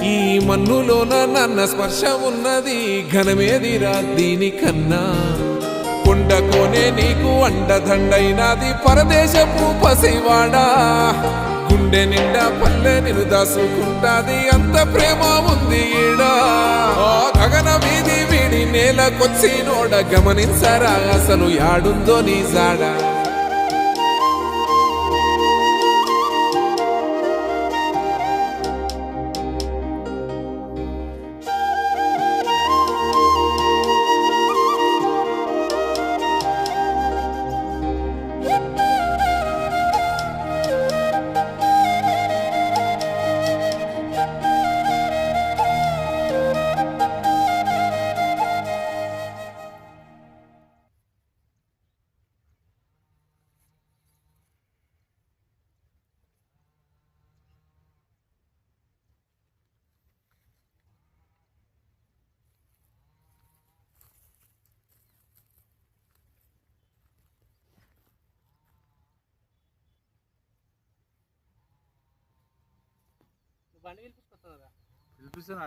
ఈ మన్నులోన నన్న స్పర్శ ఉన్నది ఘనమేదిరా దీనికన్నా కొండకోనే నీకు అండదండైనది పరదేశపు పసివాడా గుండె నిండా పల్లె నిన్ను దాసుకుంటాది అంత ప్రేమ ఉంది ఈడా గగన వీధి వీడి నేలకొచ్చినోడ గమనించరా అసలు యాడుందో నీ జాడా బండి పిలిపిస్తున్నా